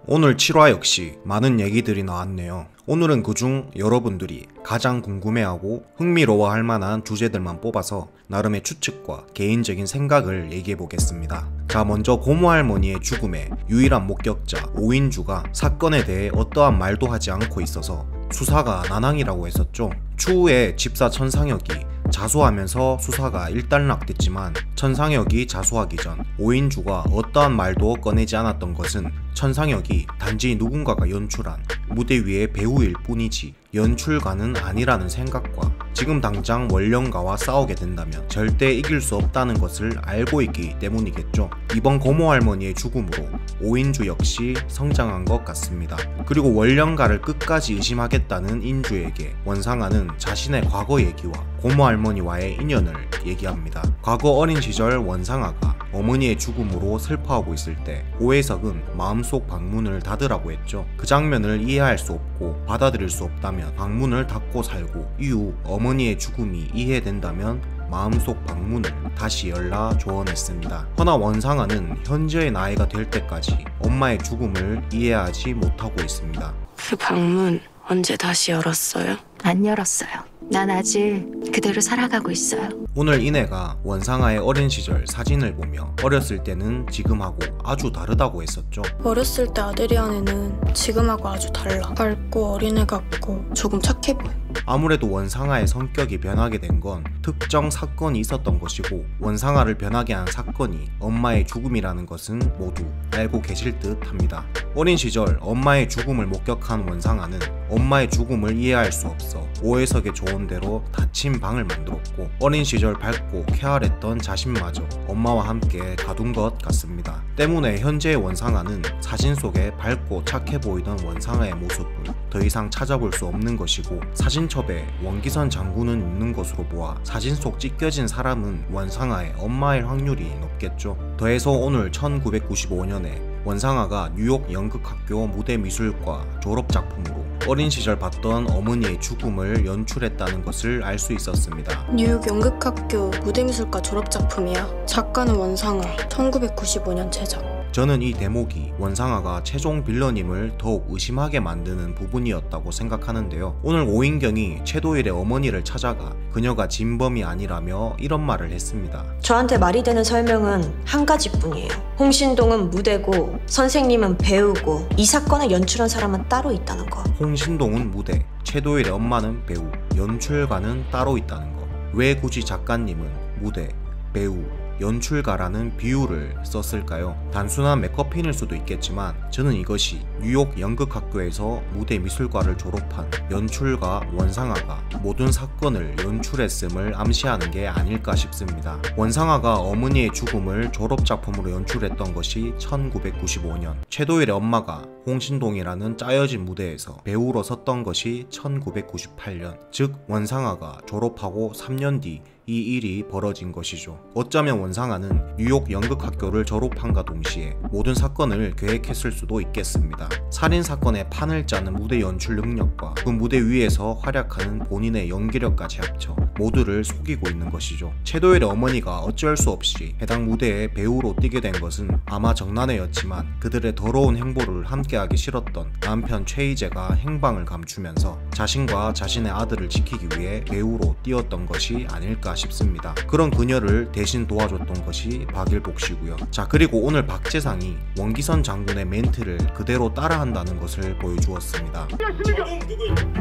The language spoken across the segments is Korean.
오늘 7화 역시 많은 얘기들이 나왔네요. 오늘은 그중 여러분들이 가장 궁금해하고 흥미로워할 만한 주제들만 뽑아서 나름의 추측과 개인적인 생각을 얘기해보겠습니다. 자, 먼저 고모할머니의 죽음의 유일한 목격자 오인주가 사건에 대해 어떠한 말도 하지 않고 있어서 수사가 난항이라고 했었죠. 추후에 집사 천상혁이 자수하면서 수사가 일단락됐지만 천상혁이 자수하기 전 오인주가 어떠한 말도 꺼내지 않았던 것은 천상혁이 단지 누군가가 연출한 무대 위의 배우일 뿐이지 연출가는 아니라는 생각과 지금 당장 원령가와 싸우게 된다면 절대 이길 수 없다는 것을 알고 있기 때문이겠죠. 이번 고모할머니의 죽음으로 오인주 역시 성장한 것 같습니다. 그리고 원령가를 끝까지 의심하겠다는 인주에게 원상아는 자신의 과거 얘기와 고모할머니와의 인연을 얘기합니다. 과거 어린 시절 원상아가 어머니의 죽음으로 슬퍼하고 있을 때 오해석은 마음속 방문을 닫으라고 했죠. 그 장면을 이해할 수 없고 받아들일 수 없다면 방문을 닫고 살고 이후 어머니의 죽음이 이해된다면 마음속 방문을 다시 열라 조언했습니다. 허나 원상아는 현재의 나이가 될 때까지 엄마의 죽음을 이해하지 못하고 있습니다. 그 방문 언제 다시 열었어요? 안 열었어요. 난 아직 그대로 살아가고 있어요. 오늘 이내가 원상아의 어린 시절 사진을 보며 어렸을 때는 지금하고 아주 다르다고 했었죠. 어렸을 때 아드리안에는 지금하고 아주 달라. 밝고 어린애 같고 조금 착해 보여. 아무래도 원상아의 성격이 변하게 된 건 특정 사건이 있었던 것이고 원상아를 변하게 한 사건이 엄마의 죽음이라는 것은 모두 알고 계실 듯 합니다. 어린 시절 엄마의 죽음을 목격한 원상아는 엄마의 죽음을 이해할 수 없어 오해석의 조언대로 닫힌 방을 만들었고 어린 시절 밝고 쾌활했던 자신마저 엄마와 함께 가둔 것 같습니다. 때문에 현재의 원상아는 사진 속에 밝고 착해 보이던 원상아의 모습을 더 이상 찾아볼 수 없는 것이고 사진첩에 원기선 장군은 있는 것으로 보아 사진 속 찢겨진 사람은 원상아의 엄마일 확률이 높겠죠. 더해서 오늘 1995년에 원상아가 뉴욕 연극학교 무대미술과 졸업작품으로 어린 시절 봤던 어머니의 죽음을 연출했다는 것을 알 수 있었습니다. 뉴욕 연극학교 무대미술과 졸업작품이야. 작가는 원상아, 1995년 제작. 저는 이 대목이 원상아가 최종 빌런임을 더욱 의심하게 만드는 부분이었다고 생각하는데요. 오늘 오인경이 최도일의 어머니를 찾아가 그녀가 진범이 아니라며 이런 말을 했습니다. 저한테 말이 되는 설명은 한 가지뿐이에요. 홍신동은 무대고 선생님은 배우고 이 사건을 연출한 사람은 따로 있다는 거. 홍신동은 무대, 최도일의 엄마는 배우, 연출가는 따로 있다는 거. 왜 굳이 작가님은 무대, 배우, 연출가라는 비유를 썼을까요? 단순한 메커핀일 수도 있겠지만 저는 이것이 뉴욕 연극학교에서 무대미술과를 졸업한 연출가 원상아가 모든 사건을 연출했음을 암시하는 게 아닐까 싶습니다. 원상아가 어머니의 죽음을 졸업작품으로 연출했던 것이 1995년, 최도일의 엄마가 홍신동이라는 짜여진 무대에서 배우로 섰던 것이 1998년, 즉 원상아가 졸업하고 3년 뒤 이 일이 벌어진 것이죠. 어쩌면 원상아는 뉴욕 연극학교를 졸업한과 동시에 모든 사건을 계획했을 수도 있겠습니다. 살인사건의 판을 짜는 무대 연출 능력과 그 무대 위에서 활약하는 본인의 연기력까지 합쳐 모두를 속이고 있는 것이죠. 최도일의 어머니가 어쩔 수 없이 해당 무대에 배우로 뛰게 된 것은 아마 정난해였지만 그들의 더러운 행보를 함께하기 싫었던 남편 최희재가 행방을 감추면서 자신과 자신의 아들을 지키기 위해 배우로 뛰었던 것이 아닐까 싶습니다. 그런 그녀를 대신 도와줬던 것이 박일복 씨고요. 자, 그리고 오늘 박재상이 원기선 장군의 멘트를 그대로 따라한다는 것을 보여주었습니다.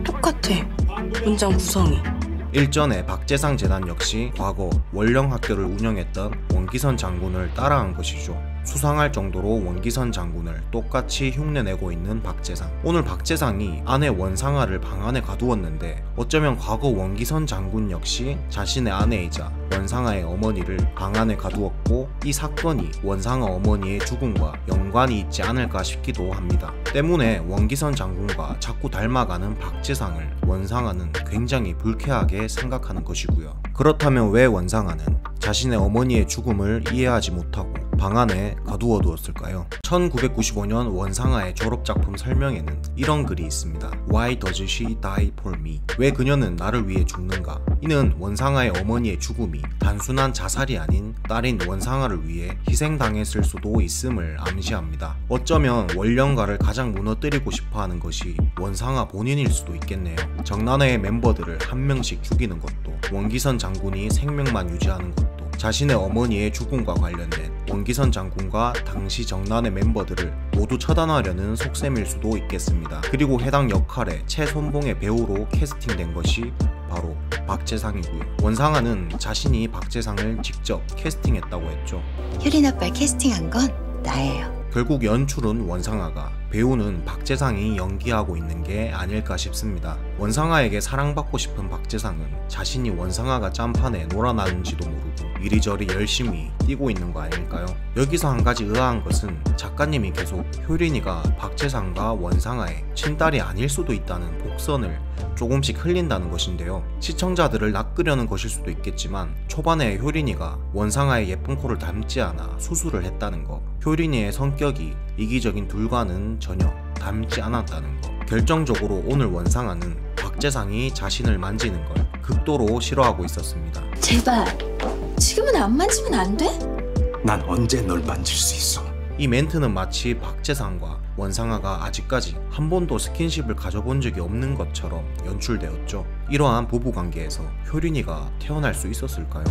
똑같아. 문장 구성이. 일전에 박재상 재단 역시 과거 원령학교를 운영했던 원기선 장군을 따라한 것이죠. 수상할 정도로 원기선 장군을 똑같이 흉내내고 있는 박재상. 오늘 박재상이 아내 원상아를 방 안에 가두었는데 어쩌면 과거 원기선 장군 역시 자신의 아내이자 원상아의 어머니를 방 안에 가두었고 이 사건이 원상아 어머니의 죽음과 연관이 있지 않을까 싶기도 합니다. 때문에 원기선 장군과 자꾸 닮아가는 박재상을 원상아는 굉장히 불쾌하게 생각하는 것이고요. 그렇다면 왜 원상아는 자신의 어머니의 죽음을 이해하지 못하고 방 안에 가두어두었을까요? 1995년 원상아의 졸업작품 설명에는 이런 글이 있습니다. Why does she die for me? 왜 그녀는 나를 위해 죽는가? 이는 원상아의 어머니의 죽음이 단순한 자살이 아닌 딸인 원상아를 위해 희생당했을 수도 있음을 암시합니다. 어쩌면 원령가를 가장 무너뜨리고 싶어하는 것이 원상아 본인일 수도 있겠네요. 정난회의 멤버들을 한 명씩 죽이는 것도, 원기선 장군이 생명만 유지하는 것도, 자신의 어머니의 죽음과 관련된 원기선 장군과 당시 정난회 멤버들을 모두 처단하려는 속셈일 수도 있겠습니다. 그리고 해당 역할에 최선봉의 배우로 캐스팅된 것이 바로 박재상이고요. 원상아는 자신이 박재상을 직접 캐스팅했다고 했죠. 효린 아빠 캐스팅한 건 나예요. 결국 연출은 원상아가, 배우는 박재상이 연기하고 있는 게 아닐까 싶습니다. 원상아에게 사랑받고 싶은 박재상은 자신이 원상아가 짠판에 놀아나는지도 모르고 이리저리 열심히 뛰고 있는 거 아닐까요? 여기서 한 가지 의아한 것은 작가님이 계속 효린이가 박재상과 원상아의 친딸이 아닐 수도 있다는 복선을 조금씩 흘린다는 것인데요. 시청자들을 낚으려는 것일 수도 있겠지만 초반에 효린이가 원상아의 예쁜 코를 닮지 않아 수술을 했다는 거, 효린이의 성격이 이기적인 둘과는 전혀 닮지 않았다는 거, 결정적으로 오늘 원상아는 박재상이 자신을 만지는 걸 극도로 싫어하고 있었습니다. 제발 지금은 안 만지면 안 돼? 난 언제 널 만질 수 있어? 이 멘트는 마치 박재상과 원상아가 아직까지 한 번도 스킨십을 가져본 적이 없는 것처럼 연출되었죠. 이러한 부부관계에서 효린이가 태어날 수 있었을까요?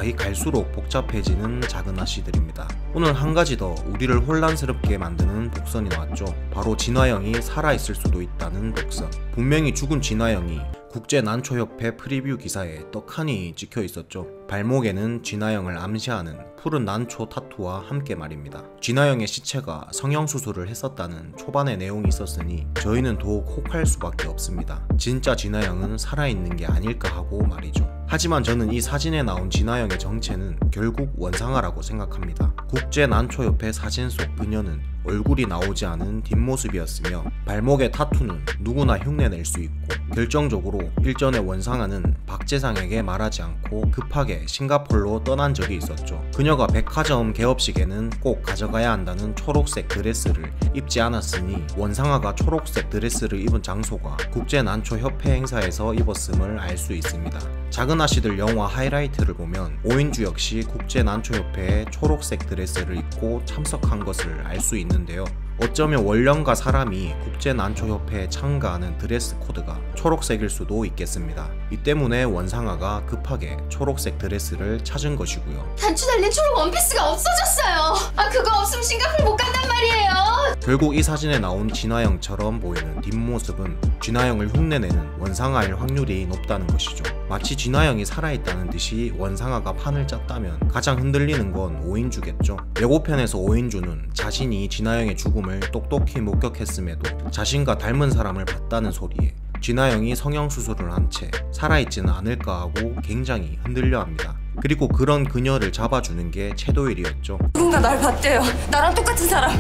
이 갈수록 복잡해지는 작은 아씨들입니다. 오늘 한 가지 더 우리를 혼란스럽게 만드는 복선이 나왔죠. 바로 진화영이 살아있을 수도 있다는 복선. 분명히 죽은 진화영이 국제난초협회 프리뷰 기사에 떡하니 찍혀 있었죠. 발목에는 진화영을 암시하는 푸른 난초 타투와 함께 말입니다. 진화영의 시체가 성형수술을 했었다는 초반의 내용이 있었으니 저희는 더욱 혹할 수밖에 없습니다. 진짜 진화영은 살아있는 게 아닐까 하고 말이죠. 하지만 저는 이 사진에 나온 진화영의 정체는 결국 원상아라고 생각합니다. 국제난초협회 사진 속 그녀는 얼굴이 나오지 않은 뒷모습이었으며 발목의 타투는 누구나 흉내낼 수 있고, 결정적으로 일전에 원상아는 박재상에게 말하지 않고 급하게 싱가포르로 떠난 적이 있었죠. 그녀가 백화점 개업식에는 꼭 가져가야 한다는 초록색 드레스를 입지 않았으니 원상아가 초록색 드레스를 입은 장소가 국제난초협회 행사에서 입었음을 알 수 있습니다. 작은 아씨들 영화 하이라이트를 보면 오인주 역시 국제난초협회에 초록색 드레스를 입고 참석한 것을 알 수 있는데요. 어쩌면 원령가 사람이 국제난초협회에 참가하는 드레스 코드가 초록색일 수도 있겠습니다. 이 때문에 원상아가 급하게 초록색 드레스를 찾은 것이고요. 단추 달린 초록 원피스가 없어졌어요. 그거 없으면 싱가포르 못 간단 말이에요. 결국 이 사진에 나온 진화영처럼 보이는 뒷모습은 진화영을 흉내내는 원상아일 확률이 높다는 것이죠. 마치 진화영이 살아있다는 듯이 원상아가 판을 짰다면 가장 흔들리는 건 오인주겠죠. 예고편에서 오인주는 자신이 진화영의 죽음을 똑똑히 목격했음에도 자신과 닮은 사람을 봤다는 소리에 진화영이 성형수술을 한 채 살아있지는 않을까 하고 굉장히 흔들려합니다. 그리고 그런 그녀를 잡아주는 게 최도일이었죠. 누군가 날 봤대요. 나랑 똑같은 사람.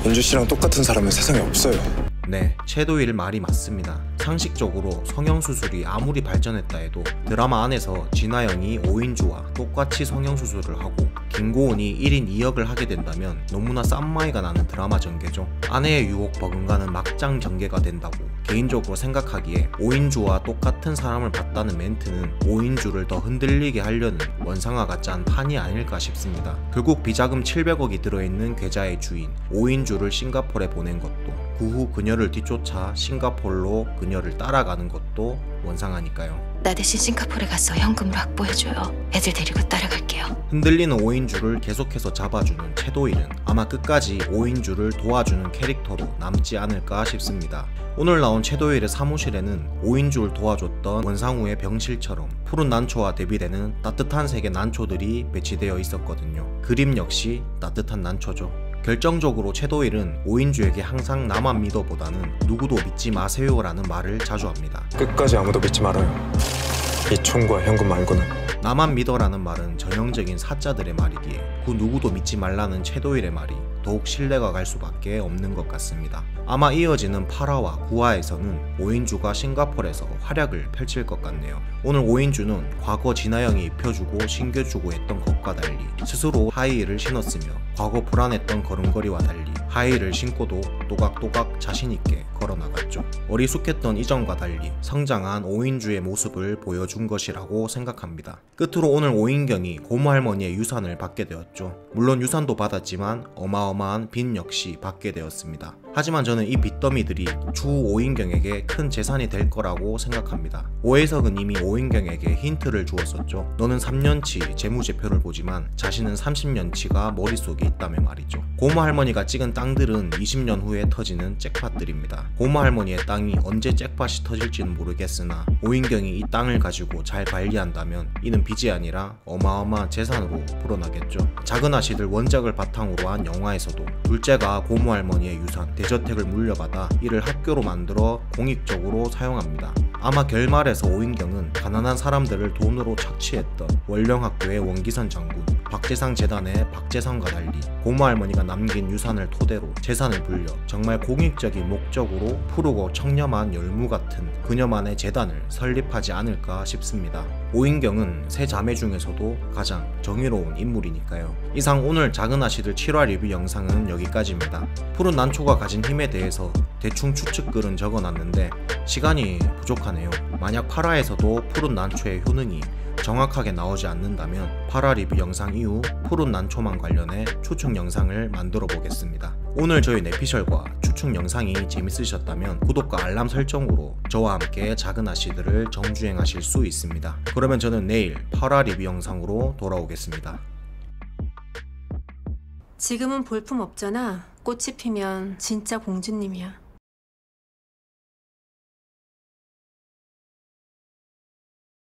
은주 씨랑 똑같은 사람은 세상에 없어요. 네, 최도일 말이 맞습니다. 상식적으로 성형수술이 아무리 발전했다 해도 드라마 안에서 진화영이 오인주와 똑같이 성형수술을 하고 김고은이 1인 2역을 하게 된다면 너무나 쌈마이가 나는 드라마 전개죠. 아내의 유혹 버금가는 막장 전개가 된다고 개인적으로 생각하기에 오인주와 똑같은 사람을 봤다는 멘트는 오인주를 더 흔들리게 하려는 원상아가 짠 판이 아닐까 싶습니다. 결국 비자금 700억이 들어있는 계좌의 주인 오인주를 싱가포르에 보낸 것도, 그 후 그녀를 뒤쫓아 싱가포르로 그녀를 따라가는 것도 원상아니까요. 나 대신 싱가포르에 가서 현금을 확보해줘요. 애들 데리고 따라갈게요. 흔들리는 오인주를 계속해서 잡아주는 최도일은 아마 끝까지 오인주를 도와주는 캐릭터로 남지 않을까 싶습니다. 오늘 나온 최도일의 사무실에는 오인주를 도와줬던 원상우의 병실처럼 푸른 난초와 대비되는 따뜻한 색의 난초들이 배치되어 있었거든요. 그림 역시 따뜻한 난초죠. 결정적으로 최도일은 오인주에게 항상 나만 믿어보다는 누구도 믿지 마세요 라는 말을 자주 합니다. 끝까지 아무도 믿지 말아요. 이 총과 현금 말고는. 나만 믿어라는 말은 전형적인 사자들의 말이기에 그 누구도 믿지 말라는 최도일의 말이 더욱 신뢰가 갈 수밖에 없는 것 같습니다. 아마 이어지는 8화와 9화에서는 오인주가 싱가포르에서 활약을 펼칠 것 같네요. 오늘 오인주는 과거 진아영이 입혀주고 신겨주고 했던 것과 달리 스스로 하이힐을 신었으며 과거 불안했던 걸음걸이와 달리 하이힐을 신고도 또각또각 자신있게 걸어나갔죠. 어리숙했던 이전과 달리 성장한 오인주의 모습을 보여준 것이라고 생각합니다. 끝으로 오늘 오인경이 고모할머니의 유산을 받게 되었죠. 물론 유산도 받았지만 어마어마한 빚 역시 받게 되었습니다. 하지만 저는 이 빚더미들이 추후 오인경에게 큰 재산이 될 거라고 생각합니다. 오해석은 이미 오인경에게 힌트를 주었었죠. 너는 3년치 재무제표를 보지만 자신은 30년치가 머릿속에 있다며 말이죠. 고모할머니가 찍은 땅들은 20년 후에 터지는 잭팟들입니다. 고모할머니의 땅이 언제 잭팟이 터질지는 모르겠으나 오인경이 이 땅을 가지고 잘 관리한다면 이는 빚이 아니라 어마어마한 재산으로 불어나겠죠. 작은 아씨들 원작을 바탕으로 한 영화에서도 둘째가 고모할머니의 유산 대저택을 물려받아 이를 학교로 만들어 공익적으로 사용합니다. 아마 결말에서 오인경은 가난한 사람들을 돈으로 착취했던 원령학교의 원기선 장군, 박재상 재단의 박재상과 달리 고모할머니가 남긴 유산을 토대로 재산을 불려 정말 공익적인 목적으로 푸르고 청렴한 열무 같은 그녀만의 재단을 설립하지 않을까 싶습니다. 오인경은 세 자매 중에서도 가장 정의로운 인물이니까요. 이상 오늘 작은 아씨들 7화 리뷰 영상은 여기까지입니다. 푸른 난초가 가진 힘에 대해서 대충 추측글은 적어놨는데 시간이 부족하네요. 만약 8화에서도 푸른 난초의 효능이 정확하게 나오지 않는다면 8화 리뷰 영상 이후 푸른 난초만 관련해 추측 영상을 만들어 보겠습니다. 오늘 저희 내피셜과 추측 영상이 재밌으셨다면 구독과 알람 설정으로 저와 함께 작은 아씨들을 정주행하실 수 있습니다. 그러면 저는 내일 8화 리뷰 영상으로 돌아오겠습니다. 지금은 볼품 없잖아. 꽃이 피면 진짜 공주님이야.